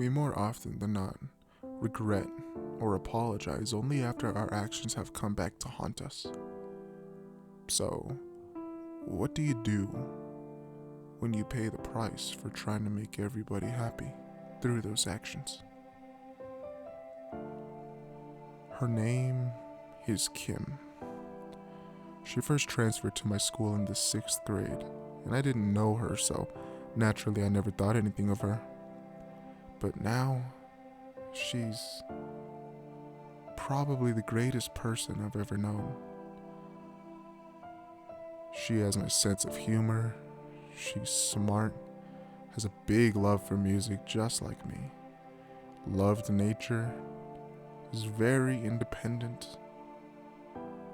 We more often than not regret or apologize only after our actions have come back to haunt us. So, what do you do when you pay the price for trying to make everybody happy through those actions? Her name is Kim. She first transferred to my school in the 6th grade, and I didn't know her, so naturally I never thought anything of her. But now, she's probably the greatest person I've ever known. She has my sense of humor, she's smart, has a big love for music just like me, loved nature, is very independent,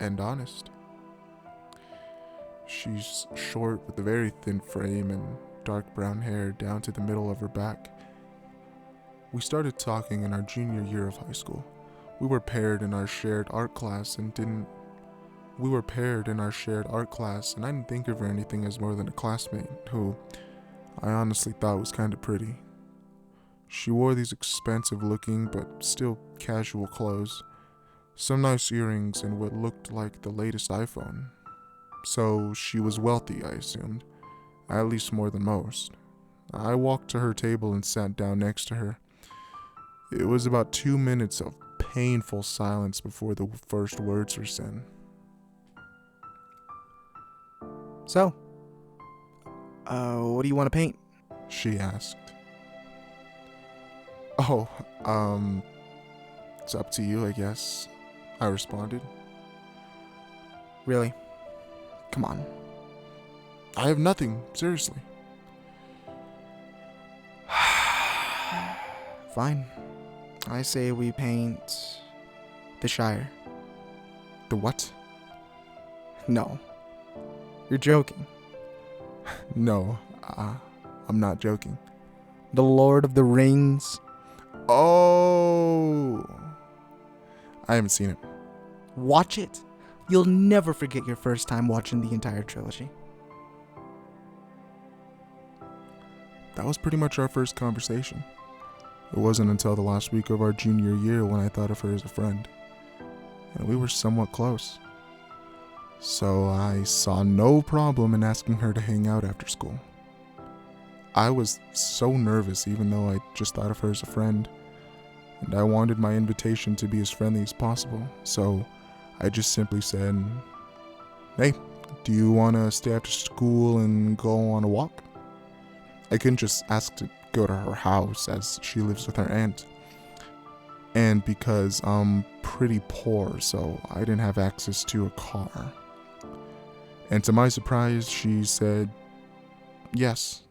and honest. She's short with a very thin frame and dark brown hair down to the middle of her back. We started talking in our junior year of high school. We were paired in our shared art class and I didn't think of her anything as more than a classmate who I honestly thought was kind of pretty. She wore these expensive looking but still casual clothes, some nice earrings, and what looked like the latest iPhone. So she was wealthy, I assumed, at least more than most. I walked to her table and sat down next to her. It was about 2 minutes of painful silence before the first words were said. So, what do you want to paint? She asked. It's up to you, I guess, I responded. Really? Come on. I have nothing, seriously. Fine. I say we paint the Shire. The what? No. You're joking. No, I'm not joking. The Lord of the Rings. Oh, I haven't seen it. Watch it. You'll never forget your first time watching the entire trilogy. That was pretty much our first conversation. It wasn't until the last week of our junior year when I thought of her as a friend, and we were somewhat close. So I saw no problem in asking her to hang out after school. I was so nervous even though I just thought of her as a friend, and I wanted my invitation to be as friendly as possible, so I just simply said, "Hey, do you want to stay after school and go on a walk?" I couldn't just ask to go to her house as she lives with her aunt. And because I'm pretty poor, so I didn't have access to a car. And to my surprise, she said yes.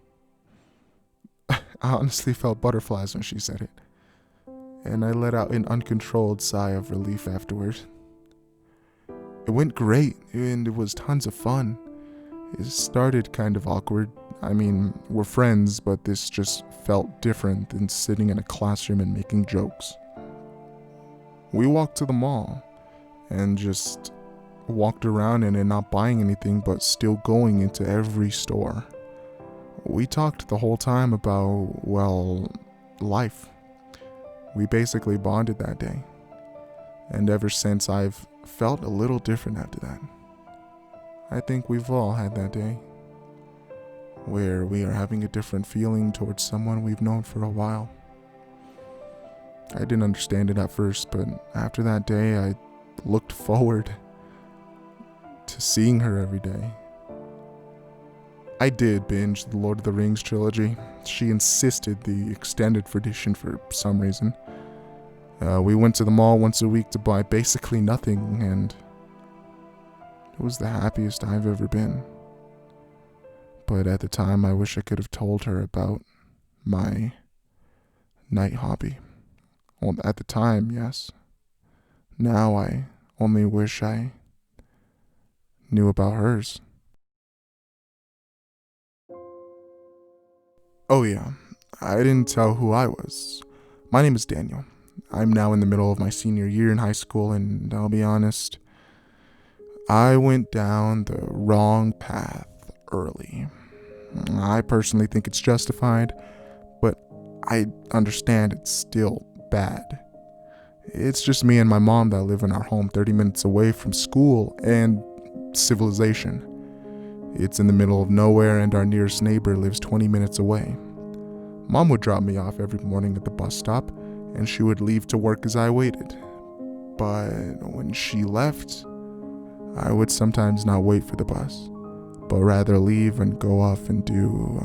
I honestly felt butterflies when she said it, and I let out an uncontrolled sigh of relief afterward. It went great, and it was tons of fun. It started kind of awkward. I mean, we're friends, but this just felt different than sitting in a classroom and making jokes. We walked to the mall and just walked around in it, not buying anything, but still going into every store. We talked the whole time about, well, life. We basically bonded that day. And ever since, I've felt a little different after that. I think we've all had that day where we are having a different feeling towards someone we've known for a while. I didn't understand it at first, but after that day, I looked forward to seeing her every day. I did binge the Lord of the Rings trilogy. She insisted the extended edition for some reason. We went to the mall once a week to buy basically nothing, and it was the happiest I've ever been. But at the time, I wish I could have told her about my night hobby. Well, at the time, yes. Now I only wish I knew about hers. Oh yeah, I didn't tell who I was. My name is Daniel. I'm now in the middle of my senior year in high school, and I'll be honest, I went down the wrong path early. I personally think it's justified, but I understand it's still bad. It's just me and my mom that live in our home 30 minutes away from school and civilization. It's in the middle of nowhere and our nearest neighbor lives 20 minutes away. Mom would drop me off every morning at the bus stop and she would leave to work as I waited. But when she left, I would sometimes not wait for the bus, but rather leave and go off and do,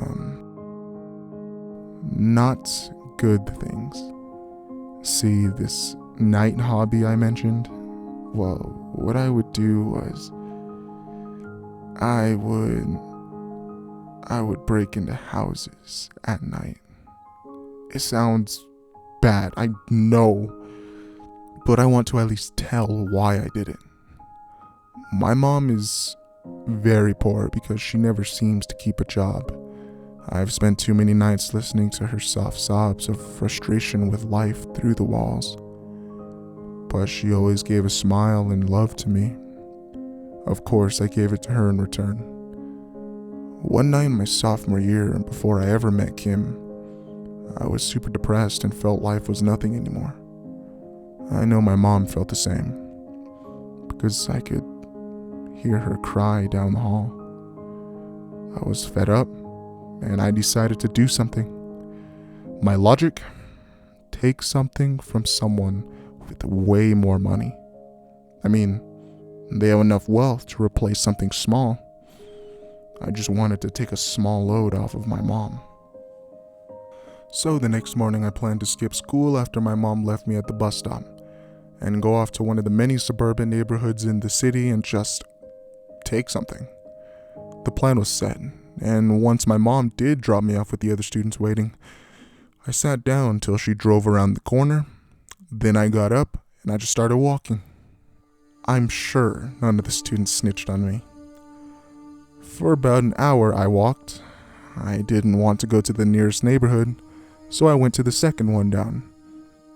not good things. See, this night hobby I mentioned? Well, what I would do was, I would break into houses at night. It sounds bad, I know, but I want to at least tell why I did it. My mom is very poor because she never seems to keep a job. I've spent too many nights listening to her soft sobs of frustration with life through the walls. But she always gave a smile and love to me. Of course, I gave it to her in return. One night in my sophomore year, and before I ever met Kim, I was super depressed and felt life was nothing anymore. I know my mom felt the same, because I could hear her cry down the hall. I was fed up, and I decided to do something. My logic: take something from someone with way more money. I mean, they have enough wealth to replace something small. I just wanted to take a small load off of my mom. So the next morning I planned to skip school after my mom left me at the bus stop and go off to one of the many suburban neighborhoods in the city and just take something. The plan was set, and once my mom did drop me off with the other students waiting, I sat down till she drove around the corner. Then I got up and I just started walking. I'm sure none of the students snitched on me. For about an hour I walked. I didn't want to go to the nearest neighborhood, so I went to the second one down.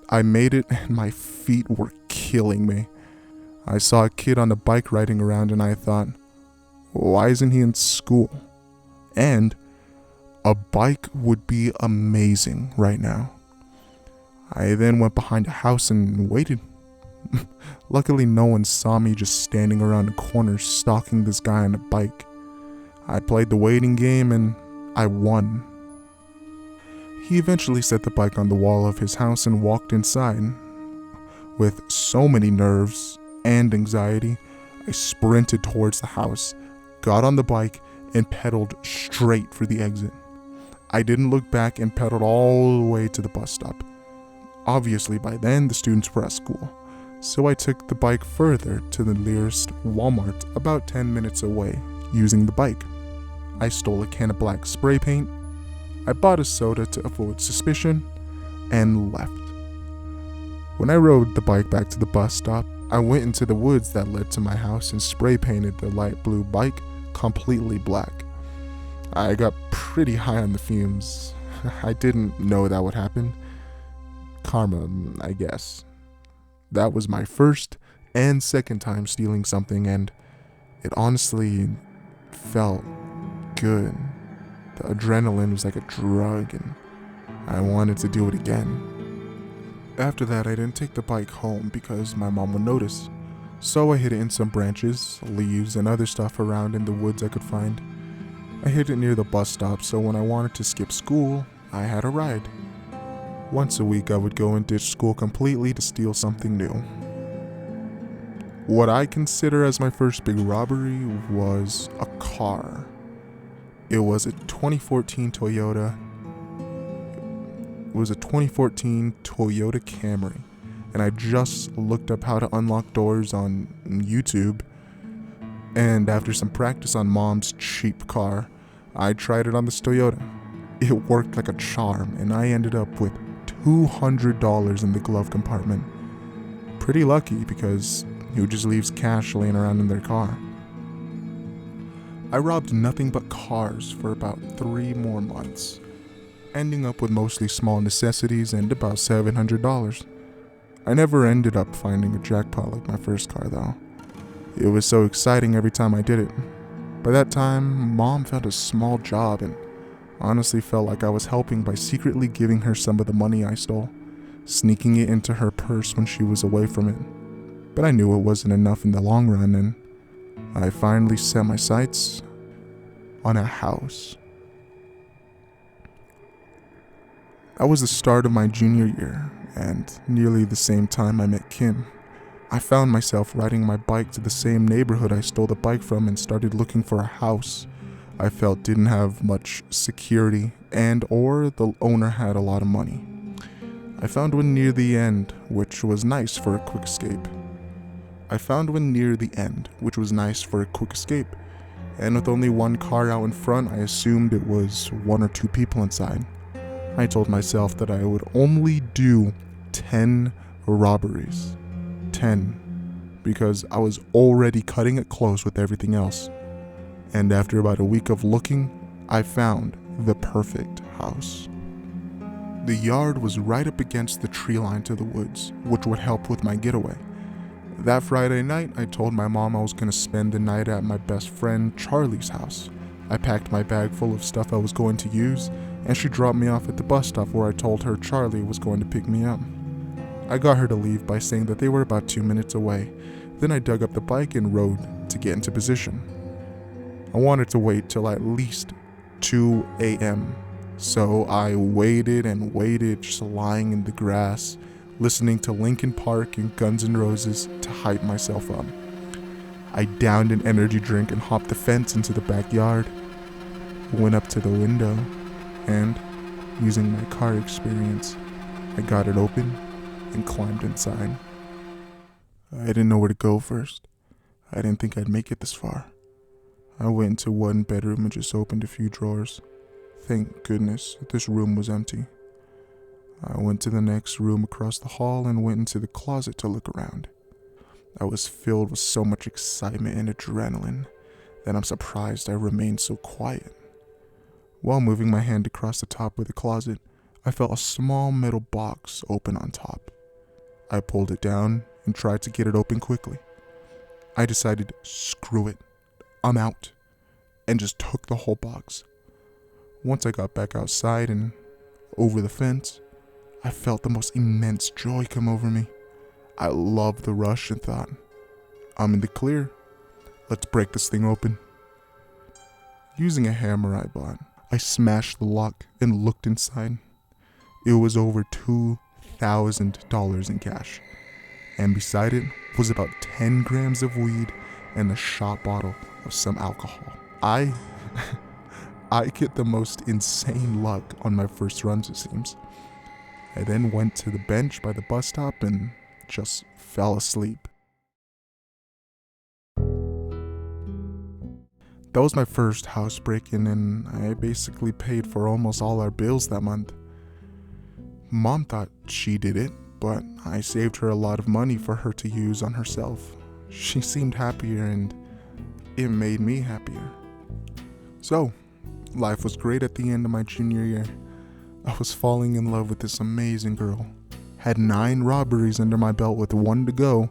I made it and my feet were killing me. I saw a kid on a bike riding around and I thought, why isn't he in school? And a bike would be amazing right now. I then went behind a house and waited. Luckily, no one saw me just standing around a corner stalking this guy on a bike. I played the waiting game and I won. He eventually set the bike on the wall of his house and walked inside. With so many nerves and anxiety, I sprinted towards the house, got on the bike, and pedaled straight for the exit. I didn't look back and pedaled all the way to the bus stop. Obviously, by then, the students were at school, so I took the bike further to the nearest Walmart about 10 minutes away, using the bike. I stole a can of black spray paint, I bought a soda to avoid suspicion, and left. When I rode the bike back to the bus stop, I went into the woods that led to my house and spray painted the light blue bike completely black. I got pretty high on the fumes. I didn't know that would happen. Karma, I guess. That was my first and second time stealing something, and it honestly felt good. The adrenaline was like a drug, and I wanted to do it again. After that, I didn't take the bike home because my mom would notice, so I hid it in some branches, leaves, and other stuff around in the woods I could find. I hid it near the bus stop, so when I wanted to skip school, I had a ride. Once a week, I would go and ditch school completely to steal something new. What I consider as my first big robbery was a car. It was a 2014 Toyota. It was a 2014 Toyota Camry, and I just looked up how to unlock doors on YouTube. And after some practice on Mom's cheap car, I tried it on this Toyota. It worked like a charm, and I ended up with $200 in the glove compartment. Pretty lucky because who just leaves cash laying around in their car? I robbed nothing but cars for about 3 more months, ending up with mostly small necessities and about $700. I never ended up finding a jackpot like my first car though. It was so exciting every time I did it. By that time, Mom found a small job and Honestly felt like I was helping by secretly giving her some of the money I stole, sneaking it into her purse when she was away from it. But I knew it wasn't enough in the long run, and I finally set my sights on a house. That was the start of my junior year, and nearly the same time I met Kim. I found myself riding my bike to the same neighborhood I stole the bike from and started looking for a house I felt didn't have much security or the owner had a lot of money. I found one near the end, which was nice for a quick escape. And with only one car out in front, I assumed it was 1 or 2 people inside. I told myself that I would only do 10 robberies. 10, because I was already cutting it close with everything else. And after about a week of looking, I found the perfect house. The yard was right up against the tree line to the woods, which would help with my getaway. That Friday night, I told my mom I was going to spend the night at my best friend Charlie's house. I packed my bag full of stuff I was going to use, and she dropped me off at the bus stop where I told her Charlie was going to pick me up. I got her to leave by saying that they were about 2 minutes away. Then I dug up the bike and rode to get into position. I wanted to wait till at least 2 a.m. So I waited and waited, just lying in the grass, listening to Linkin Park and Guns N' Roses to hype myself up. I downed an energy drink and hopped the fence into the backyard, went up to the window, and, using my car experience, I got it open and climbed inside. I didn't know where to go first. I didn't think I'd make it this far. I went into one bedroom and just opened a few drawers. Thank goodness this room was empty. I went to the next room across the hall and went into the closet to look around. I was filled with so much excitement and adrenaline that I'm surprised I remained so quiet. While moving my hand across the top of the closet, I felt a small metal box open on top. I pulled it down and tried to get it open quickly. I decided, screw it, I'm out, and just took the whole box. Once I got back outside and over the fence, I felt the most immense joy come over me. I loved the rush and thought, I'm in the clear. Let's break this thing open. Using a hammer I bought, I smashed the lock and looked inside. It was over $2,000 in cash. And beside it was about 10 grams of weed and a shot bottle of some alcohol. I get the most insane luck on my first runs, it seems. I then went to the bench by the bus stop and just fell asleep. That was my first house break-in, and I basically paid for almost all our bills that month. Mom thought she did it, but I saved her a lot of money for her to use on herself. She seemed happier and it made me happier. So, life was great at the end of my junior year. I was falling in love with this amazing girl, had 9 robberies under my belt with 1 to go,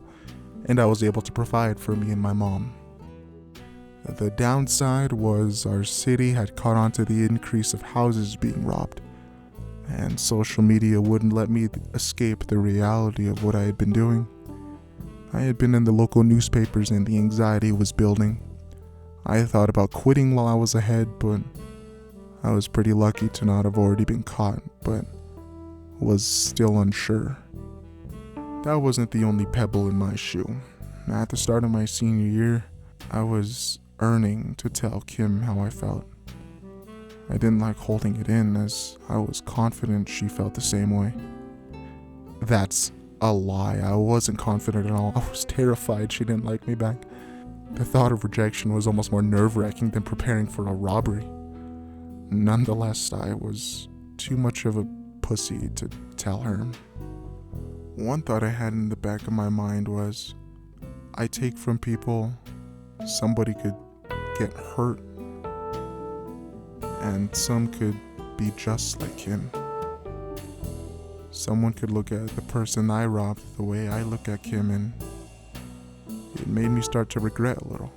and I was able to provide for me and my mom. The downside was our city had caught on to the increase of houses being robbed, and social media wouldn't let me escape the reality of what I had been doing. I had been in the local newspapers and the anxiety was building. I thought about quitting while I was ahead, but I was pretty lucky to not have already been caught, but was still unsure. That wasn't the only pebble in my shoe. At the start of my senior year, I was earning to tell Kim how I felt. I didn't like holding it in, as I was confident she felt the same way. That's a lie. I wasn't confident at all. I was terrified she didn't like me back. The thought of rejection was almost more nerve-wracking than preparing for a robbery. Nonetheless, I was too much of a pussy to tell her. One thought I had in the back of my mind was, I take from people, somebody could get hurt, and some could be just like him. Someone could look at the person I robbed the way I look at Kim, and it made me start to regret a little.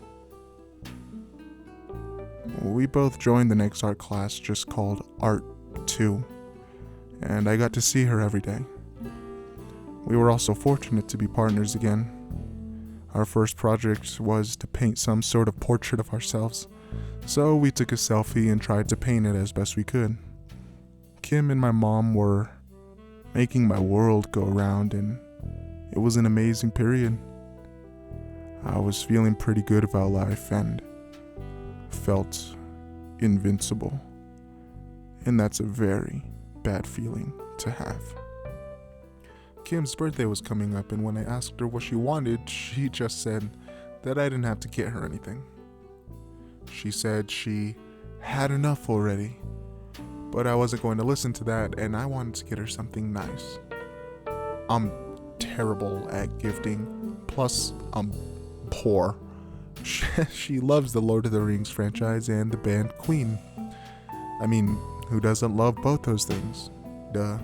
we both joined the next art class just called Art 2, and I got to see her every day. We were also fortunate to be partners again. Our first project was to paint some sort of portrait of ourselves, so we took a selfie and tried to paint it as best we could. Kim and my mom were making my world go round, and it was an amazing period. I was feeling pretty good about life and felt invincible, and that's a very bad feeling to have. Kim's birthday was coming up, and when I asked her what she wanted, she just said that I didn't have to get her anything. She said she had enough already, but I wasn't going to listen to that, and I wanted to get her something nice. I'm terrible at gifting, plus I'm poor. She loves the Lord of the Rings franchise and the band Queen. I mean, who doesn't love both those things? Duh.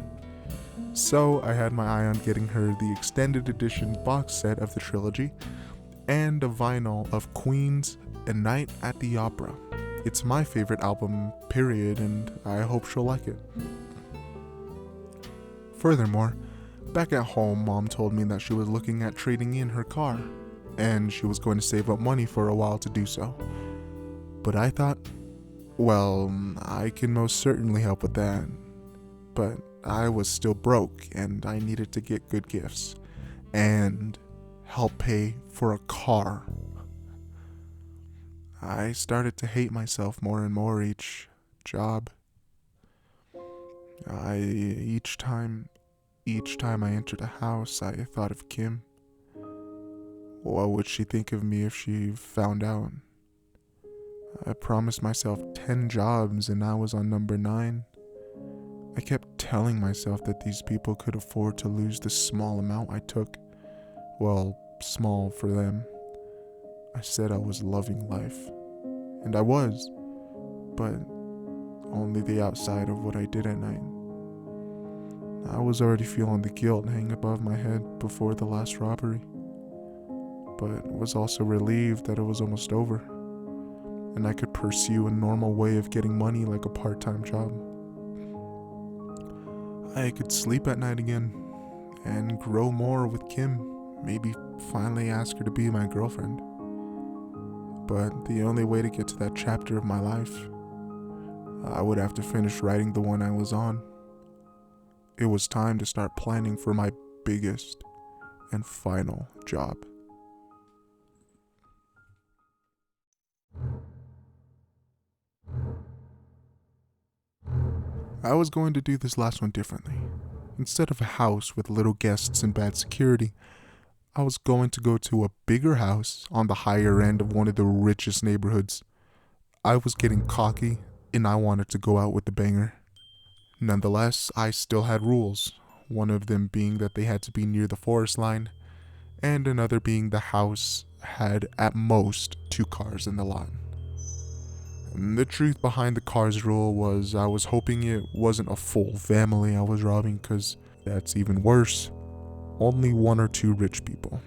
So I had my eye on getting her the extended edition box set of the trilogy and a vinyl of Queen's A Night at the Opera. It's my favorite album, period, and I hope she'll like it. Furthermore, back at home, Mom told me that she was looking at trading in her car, and she was going to save up money for a while to do so. But I thought, well, I can most certainly help with that. But I was still broke, and I needed to get good gifts and help pay for a car. I started to hate myself more and more each job. Each time I entered a house, I thought of Kim. What would she think of me if she found out? I promised myself 10 jobs, and I was on number 9. I kept telling myself that these people could afford to lose the small amount I took. Well, small for them. I said I was loving life. And I was. But only the outside of what I did at night. I was already feeling the guilt hang above my head before the last robbery. But was also relieved that it was almost over. And I could pursue a normal way of getting money like a part-time job. I could sleep at night again and grow more with Kim. Maybe finally ask her to be my girlfriend. But the only way to get to that chapter of my life, I would have to finish writing the one I was on. It was time to start planning for my biggest and final job. I was going to do this last one differently. Instead of a house with little guests and bad security, I was going to go to a bigger house on the higher end of one of the richest neighborhoods. I was getting cocky, and I wanted to go out with the banger. Nonetheless, I still had rules, one of them being that they had to be near the forest line, and another being the house had at most 2 cars in the lot. And the truth behind the cars rule was I was hoping it wasn't a full family I was robbing, because that's even worse. Only 1 or 2 rich people.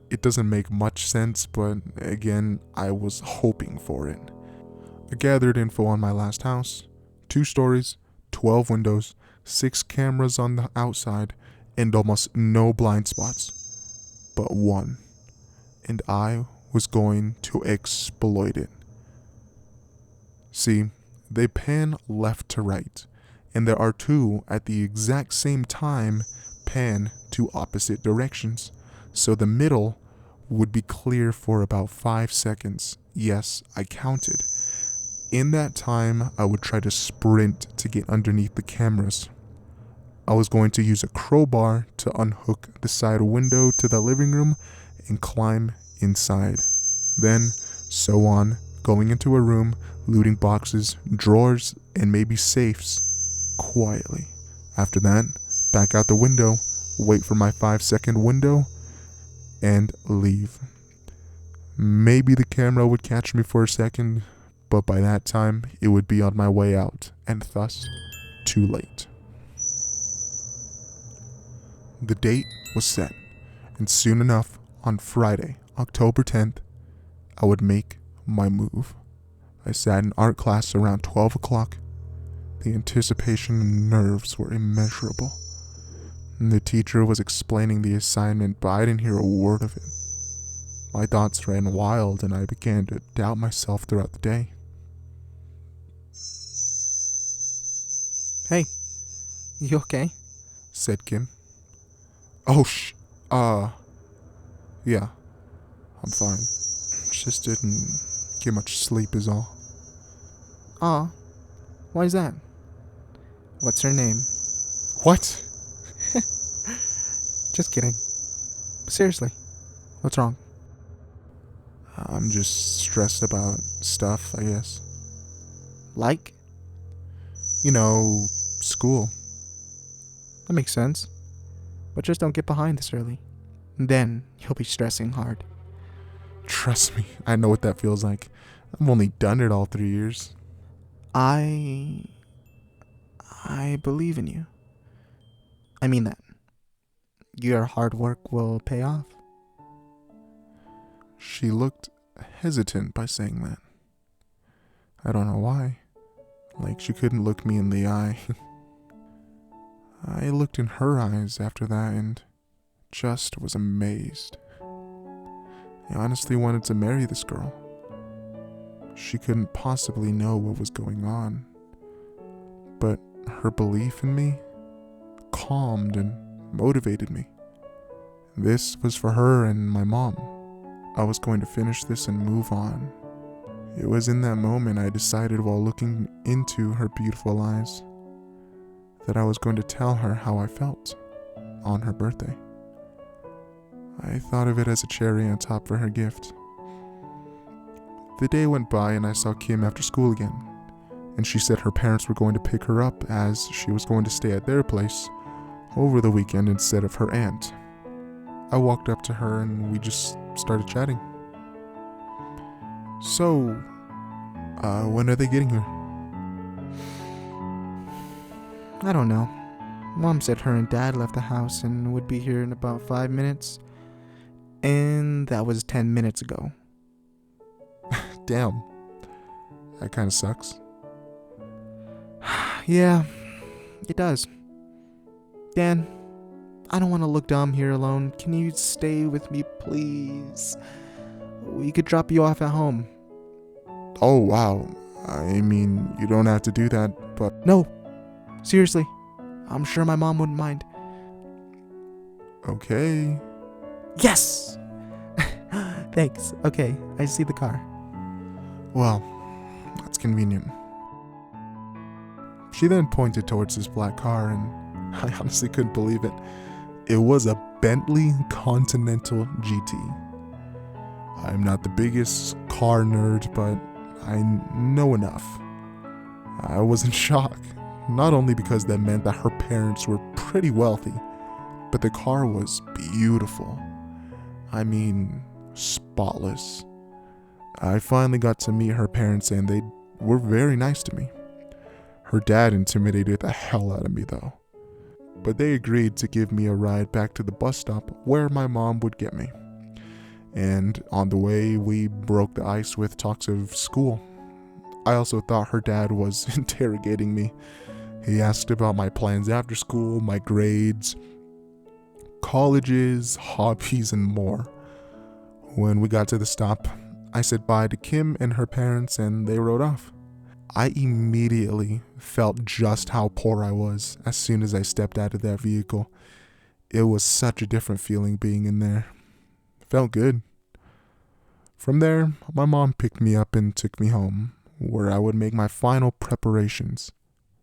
It doesn't make much sense, but again, I was hoping for it. I gathered info on my last house. 2 stories, 12 windows, 6 cameras on the outside, and almost no blind spots. But 1. And I was going to exploit it. See, they pan left to right, and there are 2 at the exact same time pan to opposite directions, so the middle would be clear for about 5 seconds. Yes, I counted. In that time, I would try to sprint to get underneath the cameras. I was going to use a crowbar to unhook the side window to the living room and climb inside. Then, so on, going into a room, looting boxes, drawers, and maybe safes, quietly. After that, back out the window, wait for my 5-second window, and leave. Maybe the camera would catch me for a second, but by that time, it would be on my way out, and thus, too late. The date was set, and soon enough, on Friday, October 10th, I would make my move. I sat in art class around 12 o'clock. The anticipation and nerves were immeasurable. The teacher was explaining the assignment, but I didn't hear a word of it. My thoughts ran wild and I began to doubt myself throughout the day. Hey, you okay? Said Kim. Oh, yeah, I'm fine. Just didn't get much sleep is all. Aw, why's that? What's her name? What? Just kidding. Seriously, what's wrong? I'm just stressed about stuff, I guess. Like? You know, school. That makes sense. But just don't get behind this early. Then you'll be stressing hard. Trust me, I know what that feels like. I've only done it all 3 years. I believe in you. I mean that. Your hard work will pay off. She looked hesitant by saying that. I don't know why. Like she couldn't look me in the eye. I looked in her eyes after that and just was amazed. I honestly wanted to marry this girl. She couldn't possibly know what was going on. But her belief in me calmed and motivated me. This was for her and my mom. I was going to finish this and move on. It was in that moment I decided while looking into her beautiful eyes that I was going to tell her how I felt on her birthday. I thought of it as a cherry on top for her gift. The day went by and I saw Kim after school again, and she said her parents were going to pick her up as she was going to stay at their place over the weekend instead of her aunt. I walked up to her and we just started chatting. So, when are they getting here? I don't know. Mom said her and Dad left the house and would be here in about 5 minutes. And that was 10 minutes ago. Damn. That kind of sucks. Yeah, it does. Dan, I don't want to look dumb here alone. Can you stay with me, please? We could drop you off at home. Oh, wow. I mean, you don't have to do that, but... No, seriously. I'm sure my mom wouldn't mind. Okay. Yes! Thanks. Okay, I see the car. Well, that's convenient. She then pointed towards this black car, and I honestly couldn't believe it. It was a Bentley Continental GT. I'm not the biggest car nerd, but I know enough. I was in shock, not only because that meant that her parents were pretty wealthy, but the car was beautiful. I mean, spotless. I finally got to meet her parents and they were very nice to me. Her dad intimidated the hell out of me though. But they agreed to give me a ride back to the bus stop where my mom would get me. And on the way, we broke the ice with talks of school. I also thought her dad was interrogating me. He asked about my plans after school, my grades, colleges, hobbies, and more. When we got to the stop, I said bye to Kim and her parents and they rode off. I immediately felt just how poor I was as soon as I stepped out of that vehicle. It was such a different feeling being in there. Felt good. From there, my mom picked me up and took me home, where I would make my final preparations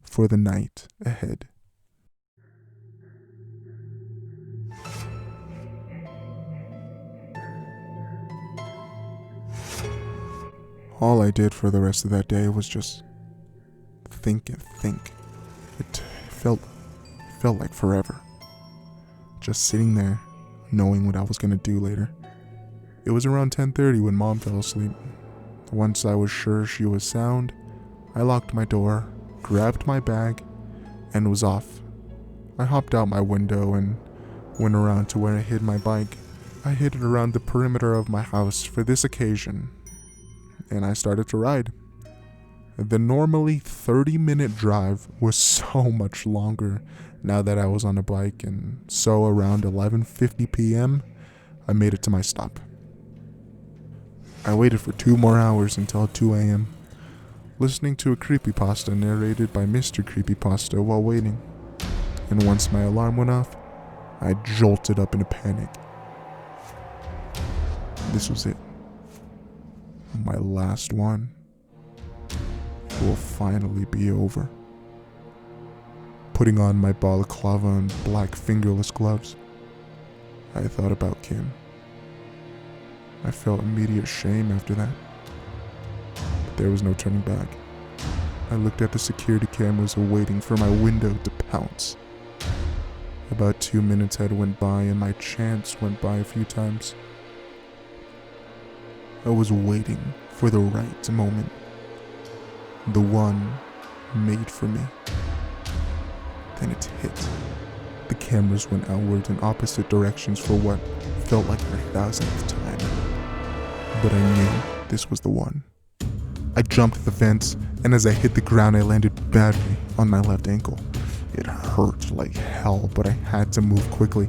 for the night ahead. All I did for the rest of that day was just think and think. It felt like forever. Just sitting there, knowing what I was going to do later. It was around 10:30 when Mom fell asleep. Once I was sure she was sound, I locked my door, grabbed my bag, and was off. I hopped out my window and went around to where I hid my bike. I hid it around the perimeter of my house for this occasion, and I started to ride. The normally 30-minute drive was so much longer now that I was on a bike, and so around 11:50 p.m., I made it to my stop. I waited for 2 more hours until 2 a.m., listening to a creepypasta narrated by Mr. Creepypasta while waiting. And once my alarm went off, I jolted up in a panic. This was it. My last one. It will finally be over. Putting on my balaclava and black fingerless gloves, I thought about Kim. I felt immediate shame after that. But there was no turning back. I looked at the security cameras awaiting for my window to pounce. About 2 minutes had went by and my chance went by a few times. I was waiting for the right moment. The one made for me. Then it hit. The cameras went outward in opposite directions for what felt like the 1000th time. But I knew this was the one. I jumped the fence, and as I hit the ground, I landed badly on my left ankle. It hurt like hell, but I had to move quickly.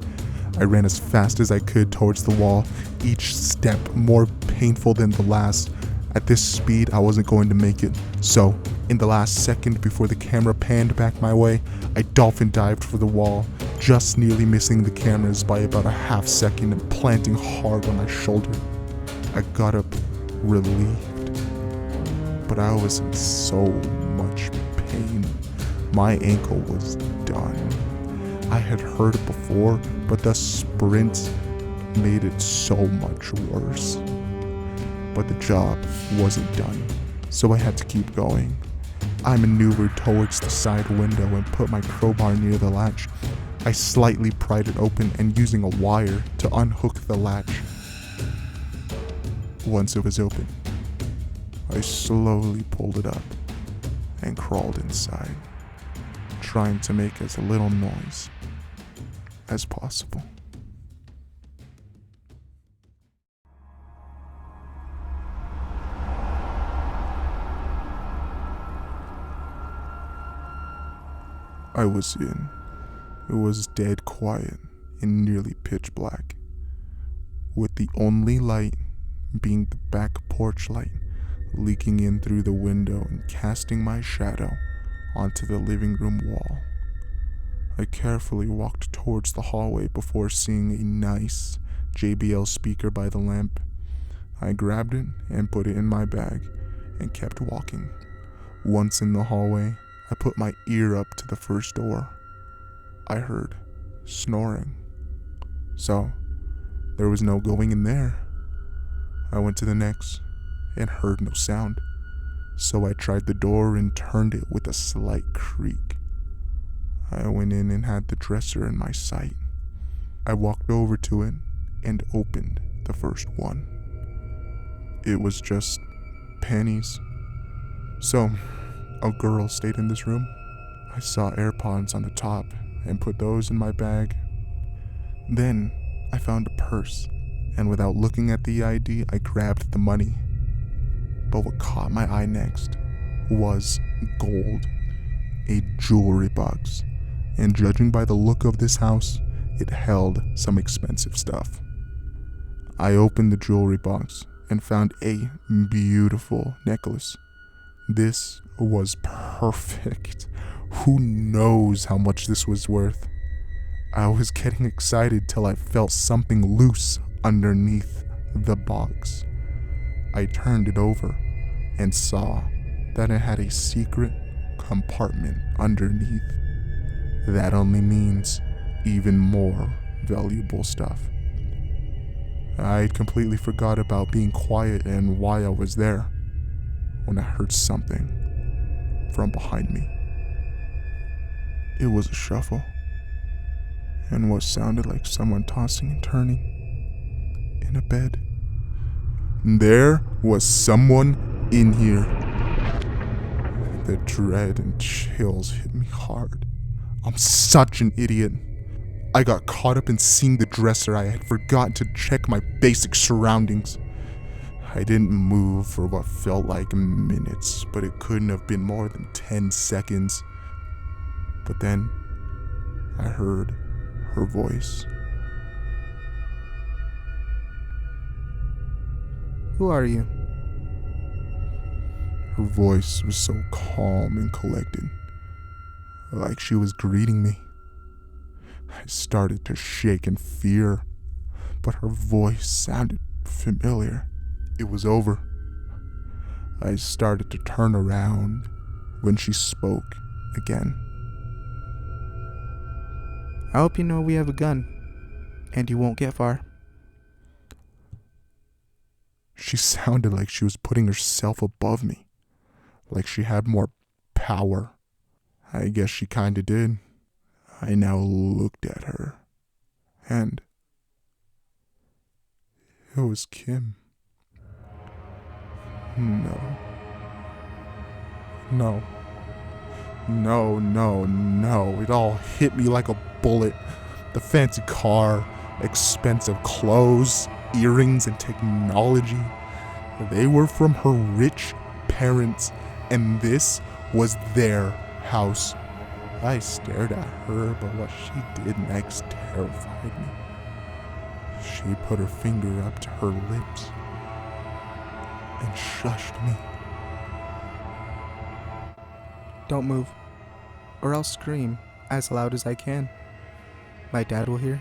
I ran as fast as I could towards the wall, each step more painful than the last. At this speed, I wasn't going to make it. So, in the last second before the camera panned back my way, I dolphin dived for the wall, just nearly missing the cameras by about a half second and planting hard on my shoulder. I got up relieved, but I was in so much pain. My ankle was done. I had heard it before, but the sprint made it so much worse. But the job wasn't done, so I had to keep going. I maneuvered towards the side window and put my crowbar near the latch. I slightly pried it open and using a wire to unhook the latch. Once it was open, I slowly pulled it up and crawled inside, trying to make as little noise as possible. I was in. It was dead quiet and nearly pitch black, with the only light being the back porch light leaking in through the window and casting my shadow onto the living room wall. I carefully walked towards the hallway before seeing a nice JBL speaker by the lamp. I grabbed it and put it in my bag and kept walking. Once in the hallway, I put my ear up to the first door. I heard snoring. So, there was no going in there. I went to the next and heard no sound. So I tried the door and turned it with a slight creak. I went in and had the dresser in my sight. I walked over to it and opened the first one. It was just panties. So, a girl stayed in this room. I saw AirPods on the top and put those in my bag. Then I found a purse, and without looking at the ID, I grabbed the money. But what caught my eye next was gold, a jewelry box, and judging by the look of this house, it held some expensive stuff. I opened the jewelry box and found a beautiful necklace. This was perfect. Who knows how much this was worth? I was getting excited till I felt something loose underneath the box. I turned it over and saw that it had a secret compartment underneath. That only means even more valuable stuff. I completely forgot about being quiet and why I was there when I heard something from behind me. It was a shuffle and what sounded like someone tossing and turning in a bed. There was someone in here. The dread and chills hit me hard. I'm such an idiot. I got caught up in seeing the dresser. I had forgotten to check my basic surroundings. I didn't move for what felt like minutes, but it couldn't have been more than 10 seconds. But then I heard her voice. Who are you? Her voice was so calm and collected, like she was greeting me. I started to shake in fear, but her voice sounded familiar. It was over. I started to turn around when she spoke again. I hope you know we have a gun, and you won't get far. She sounded like she was putting herself above me, like she had more power. I guess she kinda did. I now looked at her, and it was Kim. No. It all hit me like a bullet. The fancy car, expensive clothes, earrings, and technology. They were from her rich parents, and this was their house. I stared at her, but what she did next terrified me. She put her finger up to her lips and shushed me. Don't move, or I'll scream as loud as I can. My dad will hear,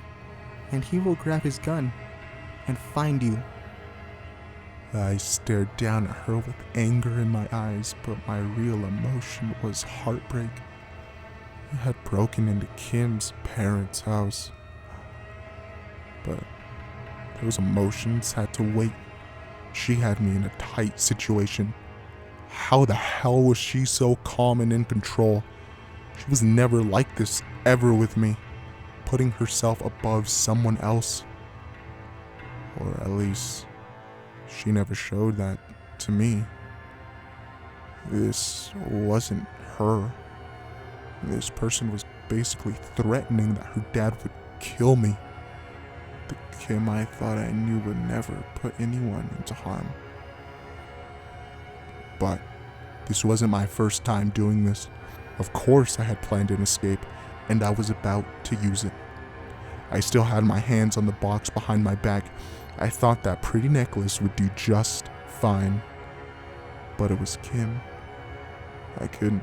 and he will grab his gun and find you. I stared down at her with anger in my eyes, but my real emotion was heartbreak. I had broken into Kim's parents' house, but those emotions had to wait. She had me in a tight situation. How the hell was she so calm and in control? She was never like this ever with me, putting herself above someone else. Or at least, she never showed that to me. This wasn't her. This person was basically threatening that her dad would kill me. The Kim I thought I knew would never put anyone into harm. But this wasn't my first time doing this. Of course I had planned an escape, and I was about to use it. I still had my hands on the box behind my back. I thought that pretty necklace would do just fine. But it was Kim. I couldn't.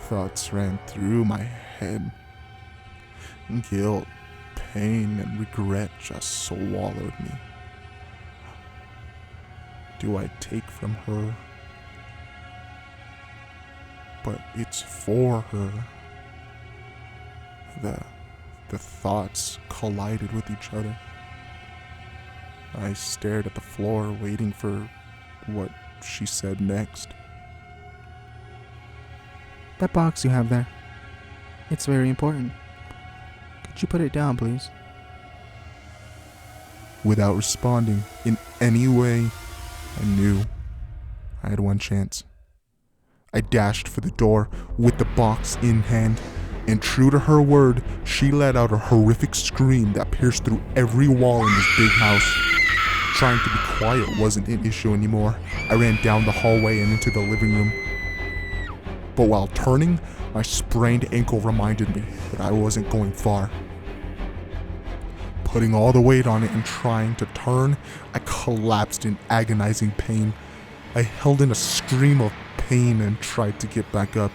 Thoughts ran through my head. Guilt, pain, and regret just swallowed me. Do I take from her? But it's for her. The thoughts collided with each other. I stared at the floor, waiting for what she said next. That box you have there, it's very important. Could you put it down, please? Without responding in any way, I knew I had one chance. I dashed for the door with the box in hand, and true to her word, she let out a horrific scream that pierced through every wall in this big house. Trying to be quiet wasn't an issue anymore. I ran down the hallway and into the living room. But while turning, my sprained ankle reminded me that I wasn't going far. Putting all the weight on it and trying to turn, I collapsed in agonizing pain. I held in a scream of pain and tried to get back up,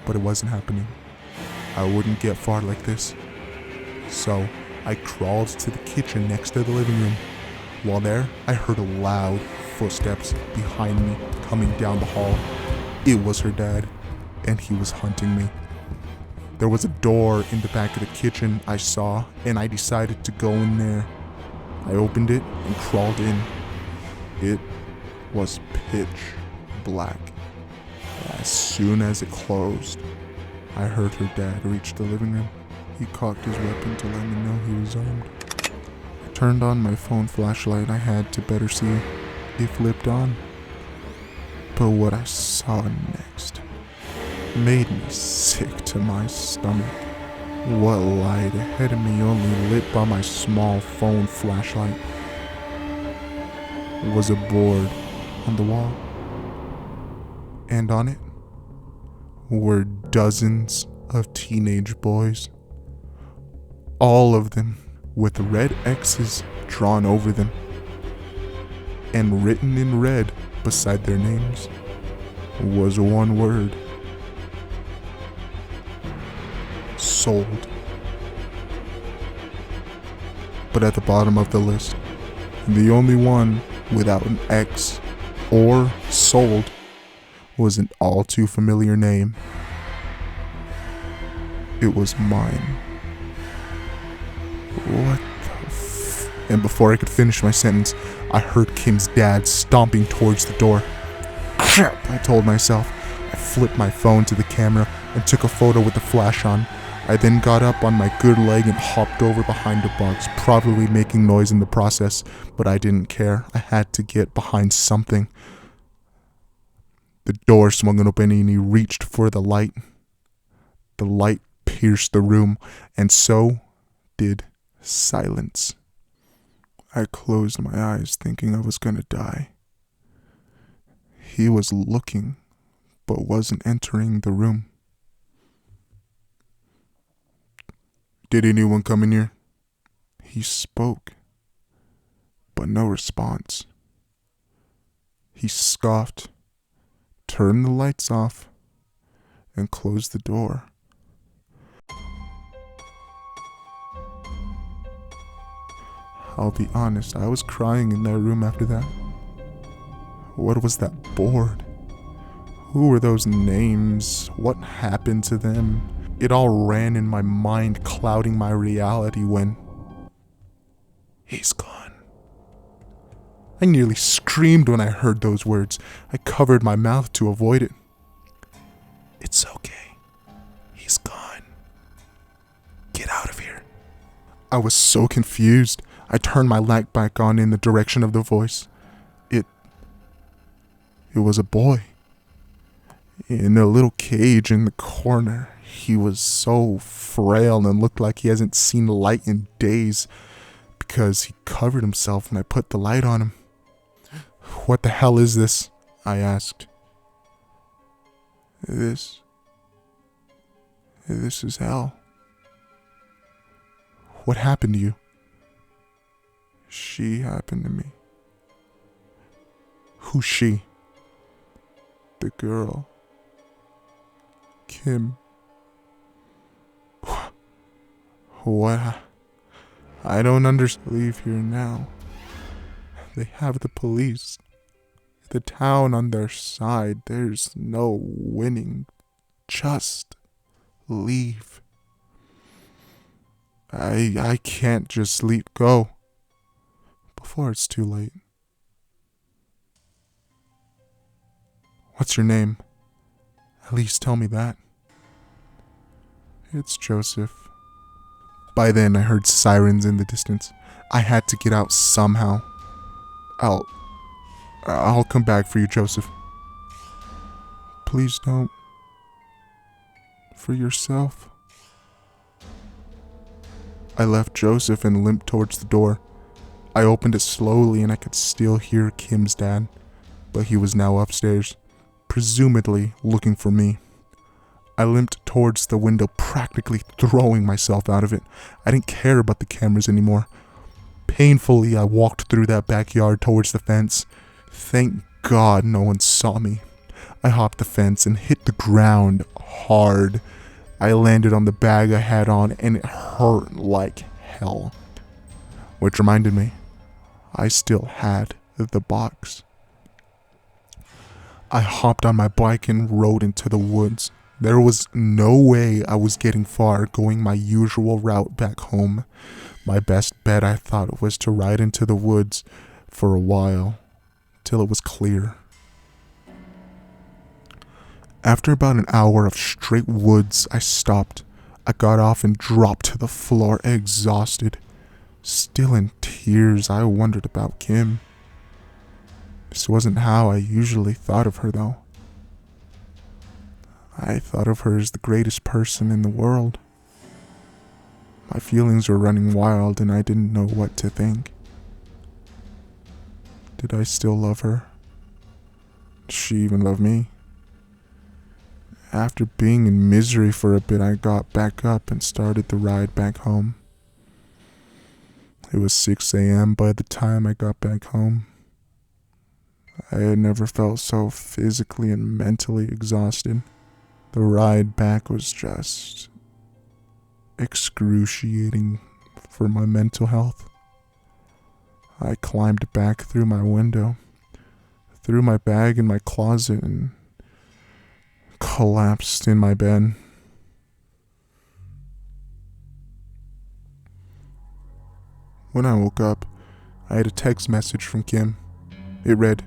but it wasn't happening. I wouldn't get far like this. So I crawled to the kitchen next to the living room. While there, I heard loud footsteps behind me coming down the hall. It was her dad, and he was hunting me. There was a door in the back of the kitchen I saw, and I decided to go in there. I opened it and crawled in. It was pitch black. As soon as it closed, I heard her dad reach the living room. He cocked his weapon to let me know he was armed. I turned on my phone flashlight I had to better see. It flipped on. But what I saw next made me sick to my stomach. What lied ahead of me only lit by my small phone flashlight. was a board on the wall, and on it were dozens of teenage boys, all of them with red X's drawn over them, and written in red beside their names was one word: sold. But at the bottom of the list, the only one without an X or sold was an all too familiar name. It was mine. What the And before I could finish my sentence, I heard Kim's dad stomping towards the door. Crap, I told myself. I flipped my phone to the camera and took a photo with the flash on. I then got up on my good leg and hopped over behind a box, probably making noise in the process, but I didn't care. I had to get behind something. The door swung open and he reached for the light. The light pierced the room, and so did silence. I closed my eyes thinking I was gonna die. He was looking, but wasn't entering the room. Did anyone come in here? He spoke, but no response. He scoffed, turned the lights off, and closed the door. I'll be honest, I was crying in that room after that. What was that board? Who were those names? What happened to them? It all ran in my mind, clouding my reality when he's gone. I nearly screamed when I heard those words. I covered my mouth to avoid it. It's okay. He's gone. Get out of here. I was so confused. I turned my light back on in the direction of the voice. It was a boy. In a little cage in the corner. He was so frail and looked like he hasn't seen light in days because he covered himself when I put the light on him. What the hell is this? I asked. This is hell. What happened to you? She happened to me. Who's she? The girl. Kim. What? I don't understand. Leave here now. They have the police. The town on their side. There's no winning. Just leave. I can't just leave. Go. Before it's too late. What's your name? At least tell me that. It's Joseph. By then I heard sirens in the distance. I had to get out somehow. I'll come back for you, Joseph. Please don't. For yourself. I left Joseph and limped towards the door. I opened it slowly and I could still hear Kim's dad, but he was now upstairs, presumably looking for me. I limped towards the window, practically throwing myself out of it. I didn't care about the cameras anymore. Painfully, I walked through that backyard towards the fence. Thank God no one saw me. I hopped the fence and hit the ground hard. I landed on the bag I had on and it hurt like hell. Which reminded me, I still had the box. I hopped on my bike and rode into the woods. There was no way I was getting far going my usual route back home. My best bet, I thought, was to ride into the woods for a while, till it was clear. After about an hour of straight woods, I stopped. I got off and dropped to the floor, exhausted. Still in tears, I wondered about Kim. This wasn't how I usually thought of her, though. I thought of her as the greatest person in the world. My feelings were running wild and I didn't know what to think. Did I still love her? Did she even love me? After being in misery for a bit, I got back up and started the ride back home. It was 6 a.m. by the time I got back home. I had never felt so physically and mentally exhausted. The ride back was just excruciating for my mental health. I climbed back through my window, threw my bag in my closet, and collapsed in my bed. When I woke up, I had a text message from Kim. It read,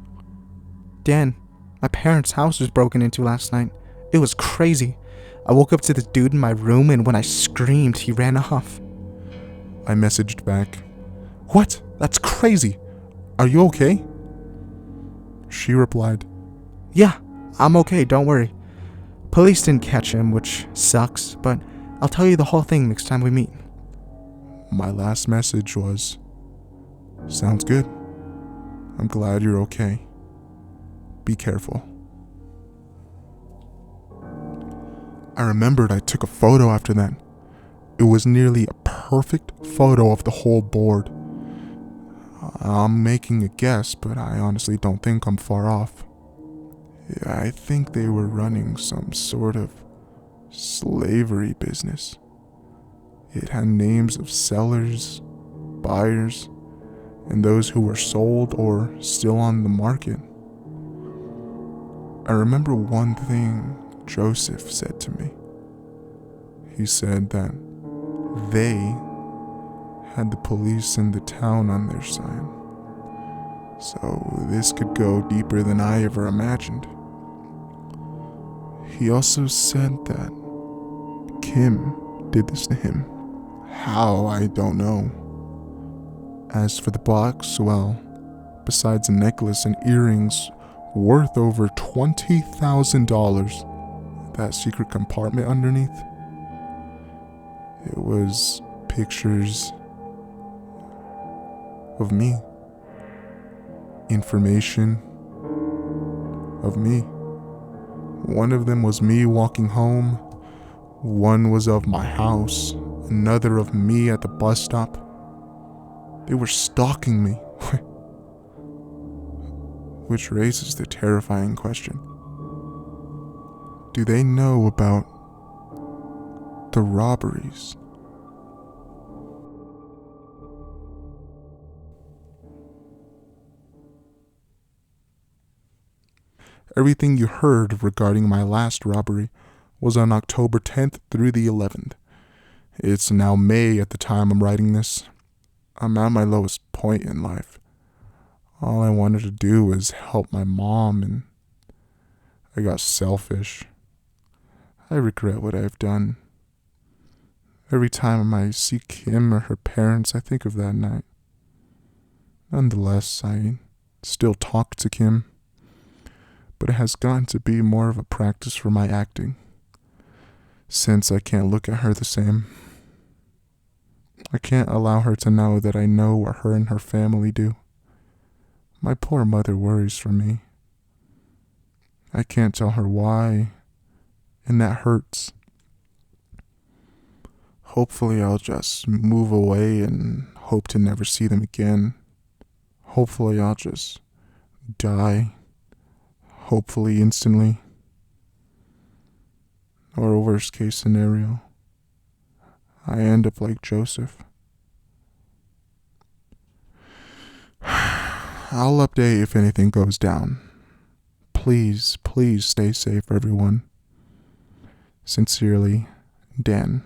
Dan, my parents' house was broken into last night. It was crazy. I woke up to the dude in my room, and when I screamed, he ran off. I messaged back, "What? That's crazy. Are you okay?" She replied, Yeah, I'm okay, don't worry. Police didn't catch him, which sucks, but I'll tell you the whole thing next time we meet. My last message was, "Sounds good. I'm glad you're okay. Be careful." I remembered I took a photo after that. It was nearly a perfect photo of the whole board. I'm making a guess, but I honestly don't think I'm far off. I think they were running some sort of slavery business. It had names of sellers, buyers, and those who were sold or still on the market. I remember one thing Joseph said to me. He said that they had the police in the town on their side. So this could go deeper than I ever imagined. He also said that Kim did this to him. How, I don't know. As for the box, well, besides a necklace and earrings worth over $20,000, that secret compartment underneath, it was pictures of me. Information of me. One of them was me walking home. One was of my house. Another of me at the bus stop. They were stalking me. Which raises the terrifying question. Do they know about the robberies? Everything you heard regarding my last robbery was on October 10th through the 11th. It's now May at the time I'm writing this. I'm at my lowest point in life. All I wanted to do was help my mom, and I got selfish. I regret what I've done. Every time I see Kim or her parents, I think of that night. Nonetheless, I still talk to Kim, but it has gotten to be more of a practice for my acting, since I can't look at her the same. I can't allow her to know that I know what her and her family do. My poor mother worries for me. I can't tell her why, and that hurts. Hopefully I'll just move away and hope to never see them again. Hopefully I'll just die. Hopefully instantly. Or a worst case scenario, I end up like Joseph. I'll update if anything goes down. Please, please stay safe, everyone. Sincerely, Dan.